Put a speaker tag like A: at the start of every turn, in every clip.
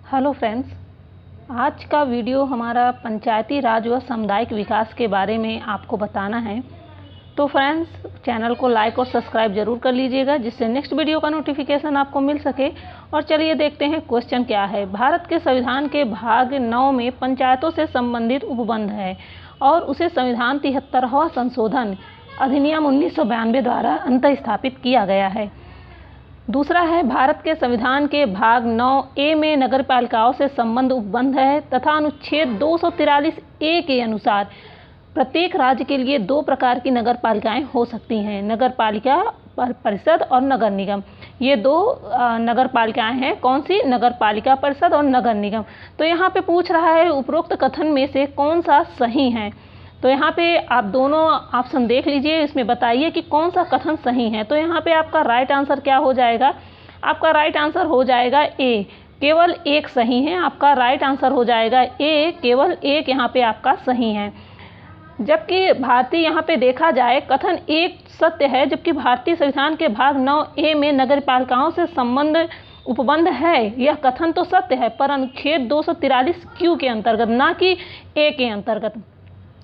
A: Hello friends, आज का video हमारा पंचायती राज व सामुदायिक विकास के बारे में आपको बताना है। तो फ्रेंड्स, चैनल को लाइक और सब्सक्राइब जरूर कर लीजिएगा जिससे नेक्स्ट वीडियो का नोटिफिकेशन आपको मिल सके। और चलिए देखते हैं क्वेश्चन क्या है। भारत के संविधान के भाग 9 में पंचायतों से संबंधित उपबंध है और उसे संविधान 73वां संशोधन अधिनियम 1992 द्वारा अंतःस्थापित किया गया है। दूसरा है, भारत के संविधान के भाग 9A में नगरपालिकाओं से संबंध उपबंध है तथा अनुच्छेद 243A के अनुसार प्रत्येक राज्य के लिए 2 प्रकार की नगरपालिकाएं हो सकती हैं, नगरपालिका परिषद और नगर निगम। ये 2 नगरपालिकाएं हैं। कौन सी? नगरपालिका परिषद और नगर निगम। तो यहाँ पे पूछ रहा है उपरोक्त कथन में से कौन सा सही है। तो यहाँ पे आप दोनों ऑप्शन देख लीजिए, इसमें बताइए कि कौन सा कथन सही है। तो यहाँ पे आपका राइट आंसर क्या हो जाएगा? आपका राइट आंसर हो जाएगा ए, केवल एक सही है। आपका राइट आंसर हो जाएगा ए, केवल एक यहाँ पे आपका सही है। जबकि भारतीय यहाँ पे देखा जाए कथन एक सत्य है, जबकि भारतीय संविधान के भाग 9A में नगरपालिकाओं से संबंध उपबंध है, यह कथन तो सत्य है पर अनुच्छेद 243Q के अंतर्गत, ना कि ए के अंतर्गत।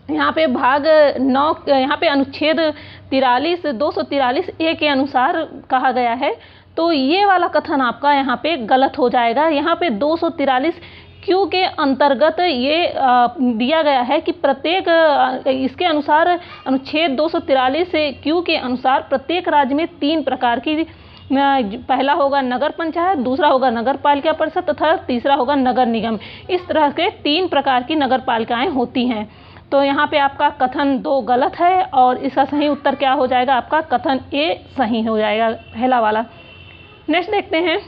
A: यहाँ पे भाग 9 यहाँ पे अनुच्छेद 243A के अनुसार कहा गया है। तो ये वाला कथन आपका यहाँ पे गलत हो जाएगा। यहाँ पे 243Q के अंतर्गत ये दिया गया है कि प्रत्येक इसके अनुसार अनुच्छेद 243Q के अनुसार प्रत्येक राज्य में 3 प्रकार की, पहला होगा नगर पंचायत, दूसरा होगा नगर पालिका परिषद तथा तीसरा होगा नगर निगम। इस तरह के 3 प्रकार की नगर पालिकाएँ होती हैं। तो यहाँ पे आपका कथन 2 गलत है और इसका सही उत्तर क्या हो जाएगा? आपका कथन ए सही हो जाएगा, पहला वाला। नेक्स्ट देखते हैं,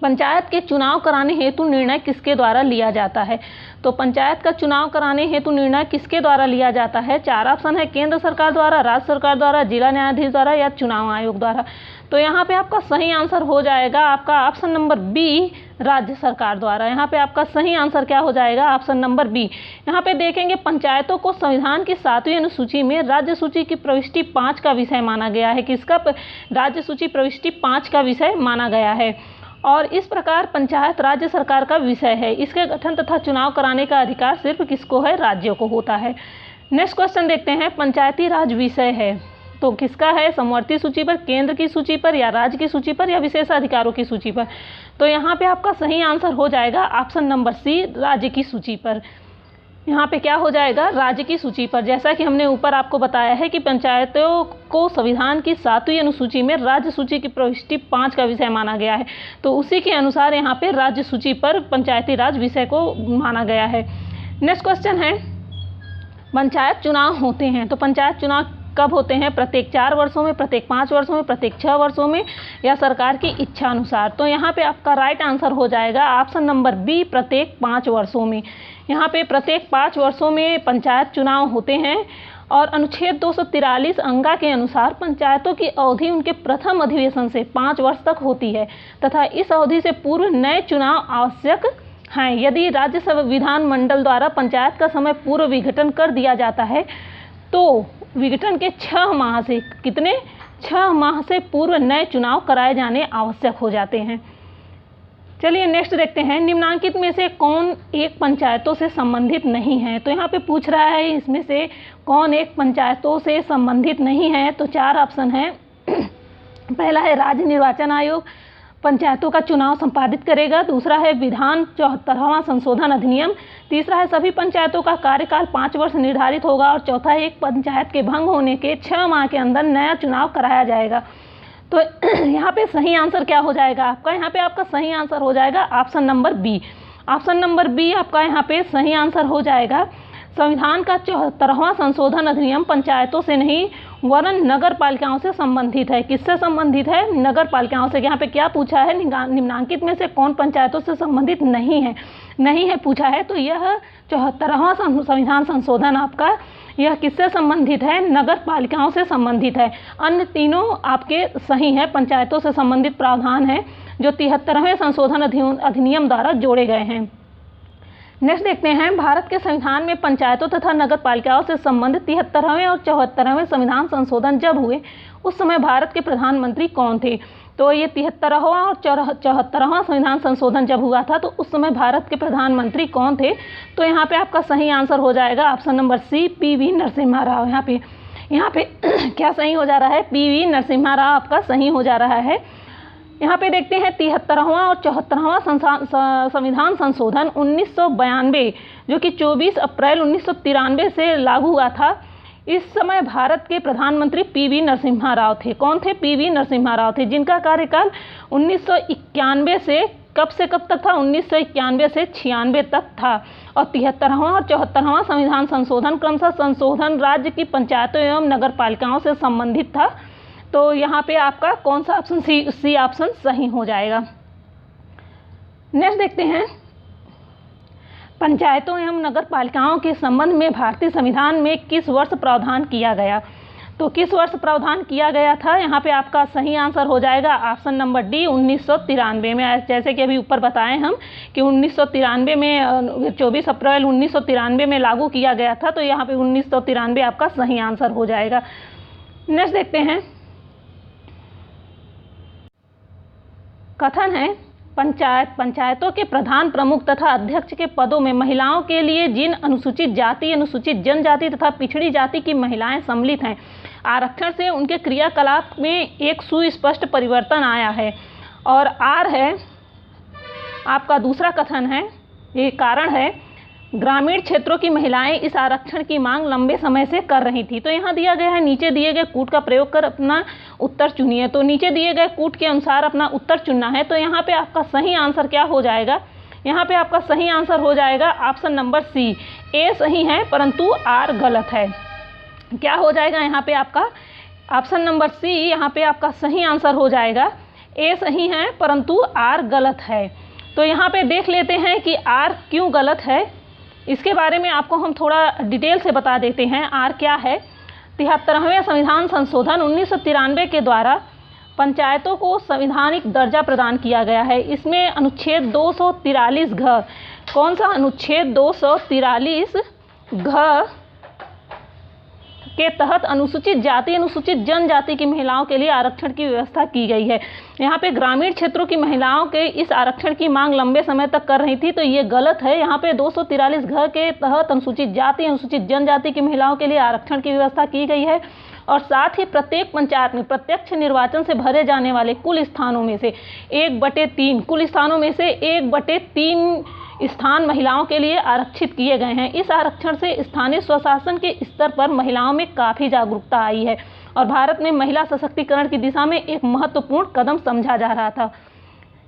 A: पंचायत के चुनाव कराने हेतु निर्णय किसके द्वारा लिया जाता है। तो पंचायत का चुनाव कराने हेतु निर्णय किसके द्वारा लिया जाता है? 4 ऑप्शन है, केंद्र सरकार द्वारा, राज्य सरकार द्वारा, जिला न्यायाधीश द्वारा या चुनाव आयोग द्वारा। तो यहाँ पे आपका सही आंसर हो जाएगा आपका ऑप्शन नंबर बी, राज्य सरकार द्वारा। यहाँ पे आपका सही आंसर क्या हो जाएगा? Option number B. यहाँ पे देखेंगे पंचायतों को संविधान की 7वीं अनुसूची में राज्य सूची की प्रविष्टि 5 का विषय माना गया है। किसका? राज्य सूची प्रविष्टि 5 का विषय माना गया है और इस प्रकार पंचायत राज्य सरकार का विषय है। इसके गठन तथा चुनाव कराने का अधिकार सिर्फ किसको है? राज्यों को होता है। नेक्स्ट क्वेश्चन देखते हैं, पंचायती राज विषय है तो किसका है? समवर्ती सूची पर, केंद्र की सूची पर, या राज्य की सूची पर, या विशेषाधिकारों की सूची पर। तो यहाँ पे आपका सही आंसर हो जाएगा ऑप्शन नंबर सी, राज्य की सूची पर। यहाँ पे क्या हो जाएगा? राज्य की सूची पर। जैसा कि हमने ऊपर आपको बताया है कि पंचायतों को संविधान की 7वीं अनुसूची में राज्य सूची की प्रविष्टि 5 का विषय माना गया है, तो उसी के अनुसार यहाँ पे राज्य सूची पर पंचायती राज विषय को माना गया है। नेक्स्ट क्वेश्चन है, पंचायत चुनाव होते हैं तो पंचायत चुनाव कब होते हैं? प्रत्येक 4 वर्षों में, प्रत्येक 5 वर्षों में, प्रत्येक 6 वर्षों में, या सरकार की इच्छा अनुसार। तो यहाँ पे आपका राइट आंसर हो जाएगा ऑप्शन नंबर बी, प्रत्येक 5 वर्षों में। यहाँ पे प्रत्येक 5 वर्षों में पंचायत चुनाव होते हैं और अनुच्छेद 243 अंगा के अनुसार पंचायतों की अवधि उनके प्रथम अधिवेशन से 5 वर्ष तक होती है तथा इस अवधि से पूर्व नए चुनाव आवश्यक हैं। यदि राज्य विधानमंडल द्वारा पंचायत का समय पूर्व विघटन कर दिया जाता है तो विघटन के 6 माह से, कितने? 6 माह से पूर्व नए चुनाव कराए जाने आवश्यक हो जाते हैं। चलिए नेक्स्ट देखते हैं, निम्नांकित में से कौन एक पंचायतों से संबंधित नहीं है। तो यहाँ पे पूछ रहा है इसमें से कौन एक पंचायतों से संबंधित नहीं है। तो 4 ऑप्शन है। पहला है राज्य निर्वाचन आयोग पंचायतों का चुनाव संपादित करेगा, दूसरा है विधान 74वां संशोधन अधिनियम, तीसरा है सभी पंचायतों का कार्यकाल 5 वर्ष निर्धारित होगा और चौथा है एक पंचायत के भंग होने के 6 माह के अंदर नया चुनाव कराया जाएगा। तो यहाँ पे सही आंसर क्या हो जाएगा आपका? यहाँ पे आपका सही आंसर हो जाएगा option number B. Option number B आपका यहाँ पे सही आंसर हो जाएगा। संविधान का 74वां संशोधन अधिनियम पंचायतों से नहीं वरन नगर पालिकाओं से संबंधित है। किससे संबंधित है? नगर पालिकाओं से। यहाँ पे क्या पूछा है? निम्नांकित में से कौन पंचायतों से संबंधित नहीं है पूछा है। तो यह 74वां संविधान संशोधन आपका यह किससे संबंधित है? नगर पालिकाओं से संबंधित है। अन्य तीनों आपके सही है, पंचायतों से संबंधित प्रावधान है जो 73वें संशोधन अधिनियम द्वारा जोड़े गए हैं। नेक्स्ट देखते हैं, भारत के संविधान में पंचायतों तथा नगर पालिकाओं से संबंधित 73वें और 74वें संविधान संशोधन जब हुए उस समय भारत के प्रधानमंत्री कौन थे? तो ये 73वां और 74वां संविधान संशोधन जब हुआ था तो उस समय भारत के प्रधानमंत्री कौन थे? तो यहाँ पे आपका सही आंसर हो जाएगा option number C, P V Narasimha Rao. यहाँ पे क्या सही हो जा रहा है? पीवी नरसिम्हा राव आपका सही हो जा रहा है। यहाँ पे देखते हैं 73वां और 74वां संविधान संशोधन 1992 जो कि 24 अप्रैल 1993 से लागू हुआ था। इस समय भारत के प्रधानमंत्री पीवी नरसिम्हा राव थे। कौन थे? पीवी नरसिम्हा राव थे, जिनका कार्यकाल 1991 से कब तक था? 1991 से 96 तक था। और 73वां और 74वां संविधान संशोधन क्रमशः संशोधन राज्य की पंचायतों एवं नगर पालिकाओं से संबंधित था। तो यहाँ पे आपका कौन सा ऑप्शन? सी ऑप्शन सही हो जाएगा। नेक्स्ट देखते हैं, पंचायतों एवं नगर पालिकाओं के संबंध में भारतीय संविधान में किस वर्ष प्रावधान किया गया? तो किस वर्ष प्रावधान किया गया था? यहाँ पे आपका सही आंसर हो जाएगा ऑप्शन नंबर डी, 1993 में। जैसे कि अभी ऊपर बताएं हम कि 1993 में 24 अप्रैल 1993 में लागू किया गया था, तो यहाँ पे 1993 आपका सही आंसर हो जाएगा। नेक्स्ट देखते हैं, कथन है, पंचायतों के प्रधान, प्रमुख तथा अध्यक्ष के पदों में महिलाओं के लिए जिन अनुसूचित जाति, अनुसूचित जनजाति तथा पिछड़ी जाति की महिलाएं सम्मिलित हैं, आरक्षण से उनके क्रियाकलाप में एक सुस्पष्ट परिवर्तन आया है। और आर है आपका दूसरा कथन है, ये कारण है, ग्रामीण क्षेत्रों की महिलाएं इस आरक्षण की मांग लंबे समय से कर रही थी। तो यहाँ दिया गया है, नीचे दिए गए कूट का प्रयोग कर अपना उत्तर चुनिए। तो नीचे दिए गए कूट के अनुसार अपना उत्तर चुनना है। तो यहाँ पे आपका सही आंसर क्या हो जाएगा? यहाँ पे आपका सही आंसर हो जाएगा ऑप्शन नंबर सी, ए सही है परंतु आर गलत है। क्या हो जाएगा यहाँ पे आपका? ऑप्शन नंबर सी यहाँ पे आपका सही आंसर हो जाएगा। ए सही है परंतु आर गलत है। तो यहाँ पे देख लेते हैं कि आर क्यों गलत है, इसके बारे में आपको हम थोड़ा डिटेल से बता देते हैं। आर क्या है? 73वें संविधान संशोधन 1993 के द्वारा पंचायतों को संवैधानिक दर्जा प्रदान किया गया है। इसमें अनुच्छेद 243 घ, कौन सा अनुच्छेद? 243 घ के तहत अनुसूचित जाति, अनुसूचित जनजाति की महिलाओं के लिए आरक्षण की व्यवस्था की गई है। यहाँ पे ग्रामीण क्षेत्रों की महिलाओं के इस आरक्षण की मांग लंबे समय तक कर रही थी, तो ये गलत है। यहाँ पे 243 घ के तहत अनुसूचित जाति, अनुसूचित जनजाति की महिलाओं के लिए आरक्षण की व्यवस्था की गई है। और साथ ही प्रत्येक पंचायत में प्रत्यक्ष निर्वाचन से भरे जाने वाले कुल स्थानों में से 1/3, कुल स्थानों में से 1/3 स्थान महिलाओं के लिए आरक्षित किए गए हैं। इस आरक्षण से स्थानीय स्वशासन के स्तर पर महिलाओं में काफ़ी जागरूकता आई है और भारत में महिला सशक्तिकरण की दिशा में एक महत्वपूर्ण कदम समझा जा रहा था।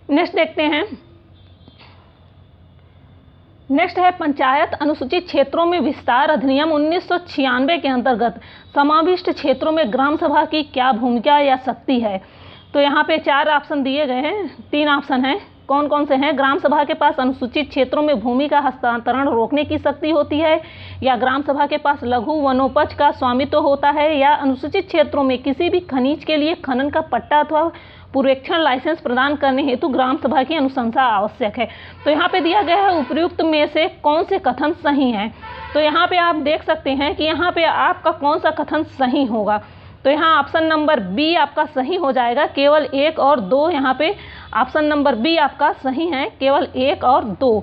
A: नेक्स्ट देखते हैं, नेक्स्ट है पंचायत अनुसूचित क्षेत्रों में विस्तार अधिनियम 1996 के अंतर्गत समाविष्ट क्षेत्रों में ग्राम सभा की क्या भूमिका या शक्ति है? तो यहाँ पे 4 ऑप्शन दिए गए हैं, 3 ऑप्शन हैं। कौन कौन से हैं? ग्राम सभा के पास अनुसूचित क्षेत्रों में भूमि का हस्तांतरण रोकने की शक्ति होती है, या ग्राम सभा के पास लघु वनोपज का स्वामित्व होता है, या अनुसूचित क्षेत्रों में किसी भी खनिज के लिए खनन का पट्टा अथवा पुरेक्षण लाइसेंस प्रदान करने हेतु ग्राम सभा की अनुशंसा आवश्यक है। तो यहाँ पे दिया गया है उपयुक्त में से कौन से कथन सही हैं? तो यहाँ पे आप देख सकते हैं कि यहाँ पे आपका कौन सा कथन सही होगा। तो यहाँ ऑप्शन नंबर बी आपका सही हो जाएगा, केवल 1 और 2। यहाँ पे ऑप्शन नंबर बी आपका सही है, केवल 1 और 2।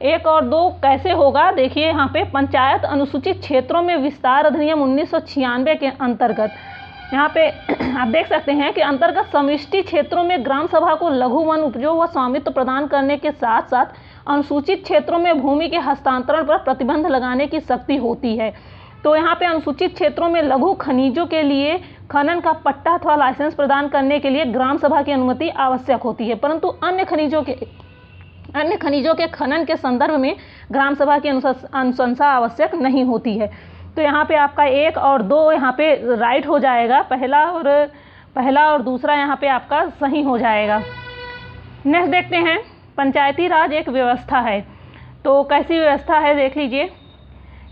A: 1 और 2 कैसे होगा? देखिए यहाँ पे पंचायत अनुसूचित क्षेत्रों में विस्तार अधिनियम 1996 के अंतर्गत यहाँ पे आप देख सकते हैं कि अंतर्गत समष्टि क्षेत्रों में ग्राम सभा को लघु वन उपयोग व स्वामित्व प्रदान करने के साथ साथ अनुसूचित क्षेत्रों में भूमि के हस्तांतरण पर प्रतिबंध लगाने की शक्ति होती है। तो यहाँ पे अनुसूचित क्षेत्रों में लघु खनिजों के लिए खनन का पट्टा अथवा लाइसेंस प्रदान करने के लिए ग्राम सभा की अनुमति आवश्यक होती है, परंतु अन्य खनिजों के खनन के संदर्भ में ग्राम सभा की अनुशंसा आवश्यक नहीं होती है। तो यहाँ पे आपका 1 और 2 यहाँ पे राइट हो जाएगा, पहला और दूसरा यहाँ पे आपका सही हो जाएगा। नेक्स्ट देखते हैं, पंचायती राज एक व्यवस्था है। तो कैसी व्यवस्था है देख लीजिए।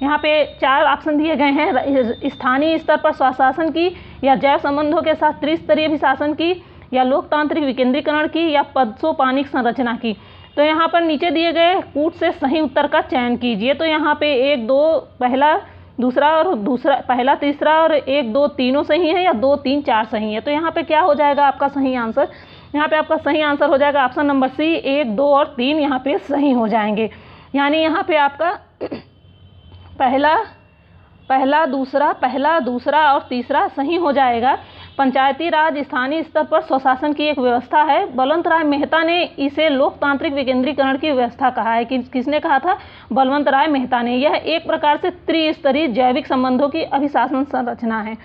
A: यहाँ पे 4 ऑप्शन दिए गए हैं, स्थानीय स्तर पर स्वशासन की, या जैव संबंधों के साथ त्रिस्तरीय शासन की, या लोकतांत्रिक विकेंद्रीकरण की, या पदसोपानिक संरचना की। तो यहाँ पर नीचे दिए गए कूट से सही उत्तर का चयन कीजिए। तो यहाँ पे 1 2 पहला दूसरा और दूसरा पहला तीसरा और 1 2 तीनों सही है या 2 3 4 सही है। तो यहाँ पे क्या हो जाएगा आपका सही आंसर? यहाँ पे आपका सही आंसर हो जाएगा ऑप्शन नंबर सी, 1 2 और 3 यहाँ पे सही हो जाएंगे। यानी यहाँ पे आपका पहला दूसरा और तीसरा सही हो जाएगा। पंचायती राज स्थानीय स्तर पर स्वशासन की एक व्यवस्था है। बलवंत राय मेहता ने इसे लोकतांत्रिक विकेंद्रीकरण की व्यवस्था कहा है। किसने कहा था? बलवंत राय मेहता ने। यह एक प्रकार से त्रिस्तरीय जैविक संबंधों की अभिशासन संरचना है।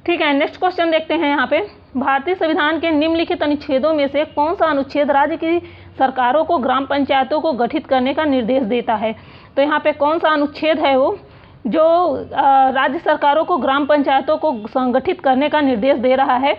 A: ठीक है, नेक्स्ट क्वेश्चन देखते हैं। यहाँ पे भारतीय संविधान के निम्नलिखित अनुच्छेदों में से कौन सा अनुच्छेद राज्य की सरकारों को ग्राम पंचायतों को गठित करने का निर्देश देता है? तो यहाँ पे कौन सा अनुच्छेद है वो जो राज्य सरकारों को ग्राम पंचायतों को संगठित करने का निर्देश दे रहा है?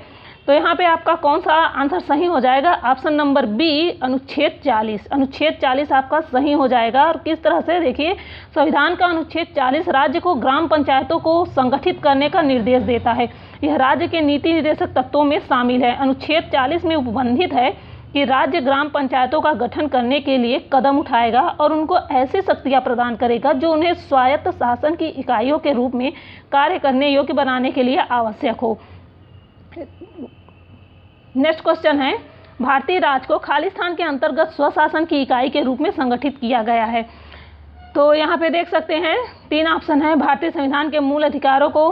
A: तो यहाँ पे आपका कौन सा आंसर सही हो जाएगा? ऑप्शन नंबर बी, अनुच्छेद 40। अनुच्छेद 40 आपका सही हो जाएगा। और किस तरह से? देखिए, संविधान का अनुच्छेद 40 राज्य को ग्राम पंचायतों को संगठित करने का निर्देश देता है। यह राज्य के नीति निर्देशक तत्वों में शामिल है। अनुच्छेद 40 में उपबंधित है कि राज्य ग्राम पंचायतों का गठन करने के लिए कदम उठाएगा और उनको ऐसी शक्तियां प्रदान करेगा जो उन्हें स्वायत्त शासन की इकाइयों के रूप में कार्य करने योग्य बनाने के लिए आवश्यक हो। नेक्स्ट क्वेश्चन है, भारतीय राज्य को खालिस्तान के अंतर्गत स्वशासन की इकाई के रूप में संगठित किया गया है। तो यहाँ पे देख सकते हैं 3 ऑप्शन है। भारतीय संविधान के मूल अधिकारों को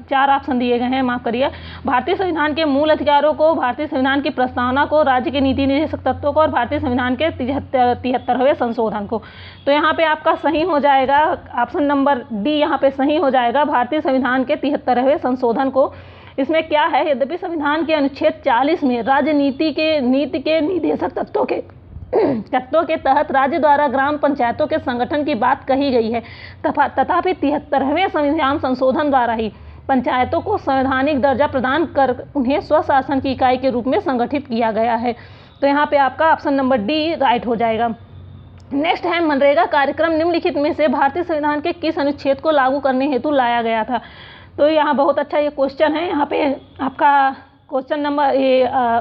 A: 4 ऑप्शन दिए गए हैं, माफ करिए। भारतीय संविधान के मूल अधिकारों को, भारतीय संविधान की प्रस्तावना को, राज्य के नीति निर्देशक तत्वों को और भारतीय संविधान के 73वें संशोधन को। तो यहाँ पे आपका सही हो जाएगा ऑप्शन नंबर डी, यहाँ पे सही हो जाएगा भारतीय संविधान के 73वें संशोधन को। इसमें क्या है? यद्यपि संविधान के अनुच्छेद 40 में राज्य नीति के निर्देशक तत्वों के तहत राज्य द्वारा ग्राम पंचायतों के संगठन की बात कही गई है, तथापि 73वें संविधान संशोधन द्वारा ही पंचायतों को संवैधानिक दर्जा प्रदान कर उन्हें स्वशासन की इकाई के रूप में संगठित किया गया है। तो यहाँ पे आपका ऑप्शन नंबर डी राइट हो जाएगा। नेक्स्ट है, मनरेगा कार्यक्रम निम्नलिखित में से भारतीय संविधान के किस अनुच्छेद को लागू करने हेतु लाया गया था? तो यहाँ बहुत अच्छा ये क्वेश्चन है। यहाँ पे आपका क्वेश्चन नंबर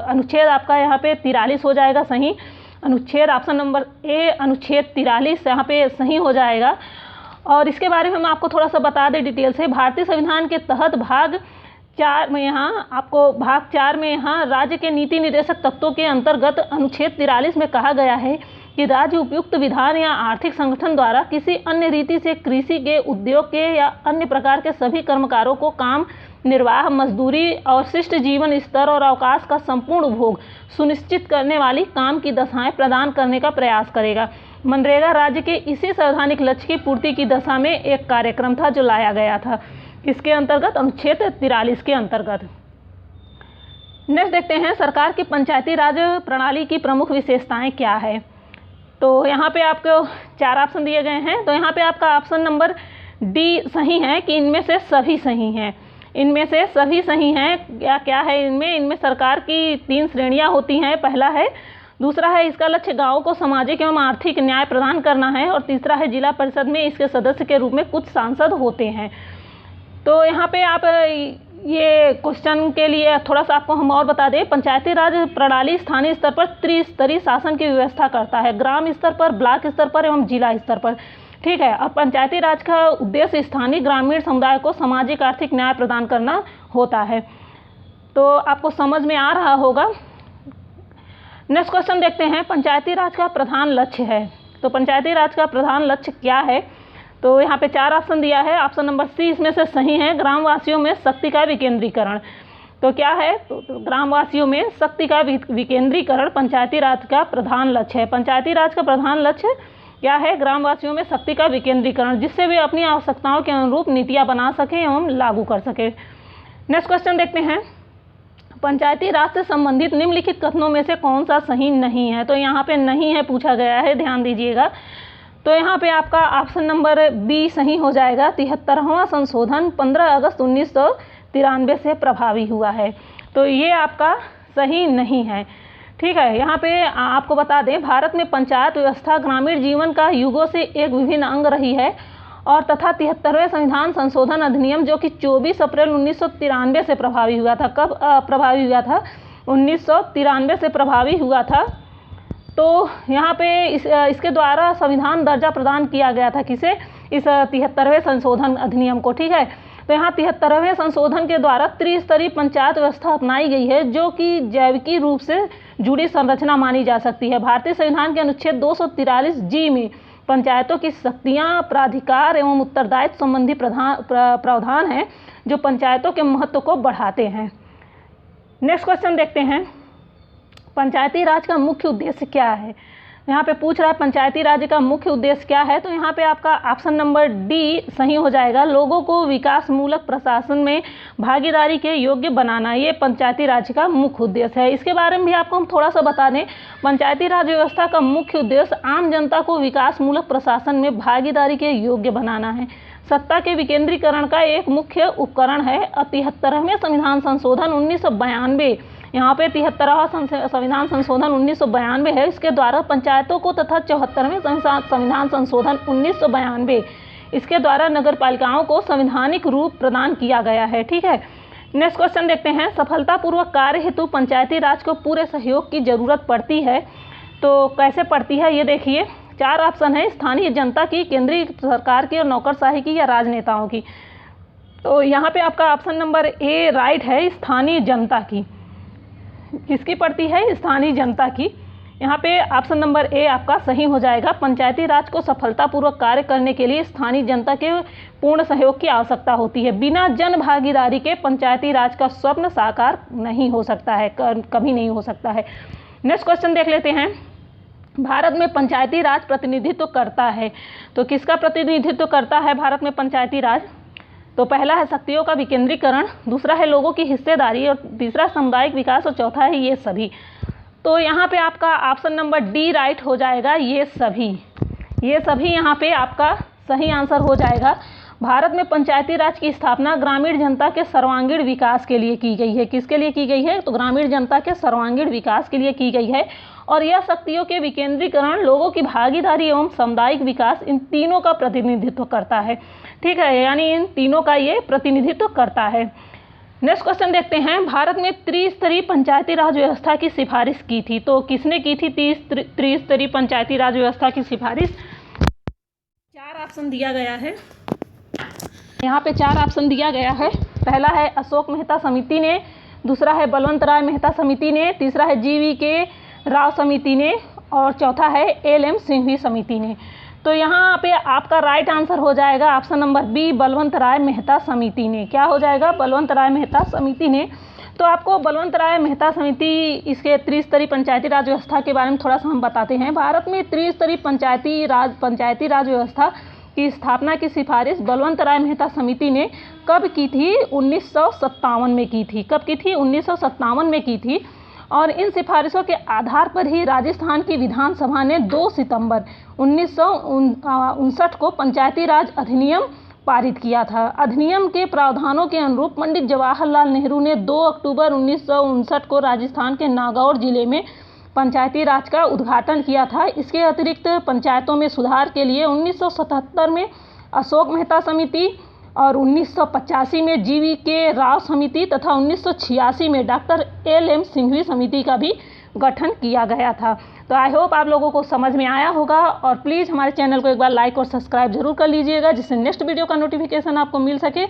A: अनुच्छेद आपका यहाँ पे 43 हो जाएगा सही। अनुच्छेद ऑप्शन नंबर ए, अनुच्छेद 43 यहाँ पे सही हो जाएगा। और इसके बारे में हम आपको थोड़ा सा बता दें डिटेल से। भारतीय संविधान के तहत भाग 4 में यहाँ राज्य के नीति निर्देशक तत्वों के अंतर्गत अनुच्छेद 43 में कहा गया है कि राज्य उपयुक्त विधान या आर्थिक संगठन द्वारा किसी अन्य रीति से कृषि के, उद्योग के या अन्य प्रकार के सभी कर्मकारों को काम निर्वाह, मजदूरी और शिष्ट जीवन स्तर और अवकाश का संपूर्ण उपभोग सुनिश्चित करने वाली काम की दशाएं प्रदान करने का प्रयास करेगा। मनरेगा राज्य के इसी संवैधानिक लक्ष्य की पूर्ति की दशा में एक कार्यक्रम था जो लाया गया था। किसके अंतर्गत? अनुच्छेद 43 के अंतर्गत। नेक्स्ट देखते हैं, सरकार की पंचायती राज प्रणाली की प्रमुख विशेषताएं क्या है? तो यहाँ पे आपको 4 ऑप्शन दिए गए हैं। तो यहाँ पे आपका ऑप्शन नंबर डी सही है कि इनमें से सभी सही हैं। इनमें से सभी सही हैं। क्या है इनमें सरकार की 3 श्रेणियां होती हैं। पहला है, दूसरा है इसका लक्ष्य गाँव को सामाजिक एवं आर्थिक न्याय प्रदान करना है, और तीसरा है जिला परिषद में इसके सदस्य के रूप में कुछ सांसद होते हैं। तो यहाँ पे आप ये क्वेश्चन के लिए थोड़ा सा आपको हम और बता दें। पंचायती राज प्रणाली स्थानीय स्तर पर त्रिस्तरीय शासन की व्यवस्था करता है, ग्राम स्तर पर, ब्लॉक स्तर पर एवं जिला स्तर पर। ठीक है। अब पंचायती राज का उद्देश्य स्थानीय ग्रामीण समुदाय को सामाजिक आर्थिक न्याय प्रदान करना होता है। तो आपको समझ में आ रहा होगा। नेक्स्ट क्वेश्चन देखते हैं, पंचायती राज का प्रधान लक्ष्य है। तो पंचायती राज का प्रधान लक्ष्य क्या है? तो यहाँ पे 4 ऑप्शन दिया है। ऑप्शन नंबर सी इसमें से सही है, ग्रामवासियों में शक्ति का विकेंद्रीकरण। तो क्या है? तो ग्रामवासियों में शक्ति का विकेंद्रीकरण पंचायती राज का प्रधान लक्ष्य है। पंचायती राज का प्रधान लक्ष्य क्या है? ग्रामवासियों में शक्ति का विकेंद्रीकरण, जिससे वे अपनी आवश्यकताओं के अनुरूप नीतियाँ बना सकें एवं लागू कर सके। नेक्स्ट क्वेश्चन देखते हैं, पंचायती राज से संबंधित निम्नलिखित कथनों में से कौन सा सही नहीं है? तो यहाँ पे नहीं है पूछा गया है, ध्यान दीजिएगा। तो यहाँ पे आपका ऑप्शन नंबर बी सही हो जाएगा। 73वां संशोधन 15 अगस्त 1993 से प्रभावी हुआ है। तो ये आपका सही नहीं है। ठीक है। यहाँ पे आपको बता दें, भारत में पंचायत व्यवस्था ग्रामीण जीवन का युगों से एक विभिन्न अंग रही है और तथा 73वें संविधान संशोधन अधिनियम जो कि 24 अप्रैल 1993 से प्रभावी हुआ था। कब प्रभावी हुआ था? 1993 से प्रभावी हुआ था। तो यहाँ पे इसके द्वारा संविधान दर्जा प्रदान किया गया था किसे, इस 73वें संशोधन अधिनियम को। ठीक है, तो यहाँ 73वें संशोधन के द्वारा त्रिस्तरीय पंचायत व्यवस्था अपनाई गई है, जो कि जैविकी रूप से जुड़ी संरचना मानी जा सकती है। भारतीय संविधान के अनुच्छेद 243G में पंचायतों की शक्तियाँ, प्राधिकार एवं उत्तरदायित्व संबंधी प्रावधान हैं जो पंचायतों के महत्व को बढ़ाते हैं। नेक्स्ट क्वेश्चन देखते हैं, पंचायती राज का मुख्य उद्देश्य क्या है। यहाँ पे पूछ रहा है पंचायती राज का मुख्य उद्देश्य क्या है, तो यहाँ पे आपका ऑप्शन नंबर डी सही हो जाएगा। लोगों को विकासमूलक प्रशासन में भागीदारी के योग्य बनाना, ये पंचायती राज का मुख्य उद्देश्य है। इसके बारे में भी आपको हम थोड़ा सा बता दें, पंचायती राज व्यवस्था का मुख्य उद्देश्य आम जनता को विकासमूलक प्रशासन में भागीदारी के योग्य बनाना है। सत्ता के विकेंद्रीकरण का एक मुख्य उपकरण है 73वें संविधान संशोधन 1992। यहाँ पे 73वां संविधान संशोधन 1992 है। इसके द्वारा पंचायतों को तथा 74वें संविधान संशोधन 1992, इसके द्वारा नगर पालिकाओं को संवैधानिक रूप प्रदान किया गया है। ठीक है, नेक्स्ट क्वेश्चन देखते हैं, सफलतापूर्वक कार्य हेतु पंचायती राज को पूरे सहयोग की जरूरत पड़ती है। तो कैसे पड़ती है ये देखिए, 4 ऑप्शन है, स्थानीय जनता की, केंद्रीय सरकार की, और नौकरशाही की या राजनेताओं की। तो यहाँ पे आपका ऑप्शन नंबर ए राइट है, स्थानीय जनता की। किसकी पड़ती है, स्थानीय जनता की। यहाँ पे ऑप्शन नंबर ए आपका सही हो जाएगा। पंचायती राज को सफलतापूर्वक कार्य करने के लिए स्थानीय जनता के पूर्ण सहयोग की आवश्यकता होती है। बिना जन भागीदारी के पंचायती राज का स्वप्न साकार नहीं हो सकता है, कभी नहीं हो सकता है। नेक्स्ट क्वेश्चन देख लेते हैं, भारत में पंचायती राज प्रतिनिधित्व करता है। तो किसका प्रतिनिधित्व करता है भारत में पंचायती राज, तो पहला है शक्तियों का विकेंद्रीकरण, दूसरा है लोगों की हिस्सेदारी, और तीसरा सामुदायिक विकास, और चौथा है ये सभी। तो यहाँ पे आपका ऑप्शन नंबर डी राइट हो जाएगा, ये सभी यहाँ पे आपका सही आंसर हो जाएगा। भारत में पंचायती राज की स्थापना ग्रामीण जनता के सर्वांगीण विकास के लिए की गई है। किसके लिए की गई है, तो ग्रामीण जनता के सर्वांगीण विकास के लिए की गई है। और यह शक्तियों के विकेंद्रीकरण, लोगों की भागीदारी एवं सामुदायिक विकास, इन तीनों का प्रतिनिधित्व करता है। ठीक है, यानी इन तीनों का ये प्रतिनिधित्व करता है। नेक्स्ट क्वेश्चन देखते हैं, भारत में त्रिस्तरीय पंचायती राज व्यवस्था की सिफारिश की थी। तो किसने की थी त्रिस्तरीय पंचायती राज व्यवस्था की सिफारिश? 4 ऑप्शन दिया गया है, यहाँ पे 4 ऑप्शन दिया गया है। पहला है अशोक मेहता समिति ने, दूसरा है बलवंत राय मेहता समिति ने, तीसरा है GV.K. राव समिति ने, और चौथा है L.M. सिंघवी समिति ने। तो यहाँ पे आपका राइट आंसर हो जाएगा ऑप्शन नंबर बी, बलवंत राय मेहता समिति ने। क्या हो जाएगा, बलवंत राय मेहता समिति ने। तो आपको बलवंत राय मेहता समिति, इसके त्रिस्तरीय पंचायती राज व्यवस्था के बारे में थोड़ा सा हम बताते हैं। भारत में त्रिस्तरीय पंचायती राज व्यवस्था की स्थापना की सिफारिश बलवंत राय मेहता समिति ने कब की थी, 1957 में की थी। कब की थी, 1957 में की थी। और इन सिफारिशों के आधार पर ही राजस्थान की विधानसभा ने 2 सितंबर 1959 को पंचायती राज अधिनियम पारित किया था। अधिनियम के प्रावधानों के अनुरूप पंडित जवाहरलाल नेहरू ने 2 अक्टूबर 1959 को राजस्थान के नागौर जिले में पंचायती राज का उद्घाटन किया था। इसके अतिरिक्त पंचायतों में सुधार के लिए 1977 में अशोक मेहता समिति और 1985 में GV.K. राव समिति तथा 1986 में डॉक्टर L.M. सिंघवी समिति का भी गठन किया गया था। तो आई होप आप लोगों को समझ में आया होगा, और प्लीज़ हमारे चैनल को एक बार लाइक और सब्सक्राइब जरूर कर लीजिएगा, जिससे नेक्स्ट वीडियो का नोटिफिकेशन आपको मिल सके।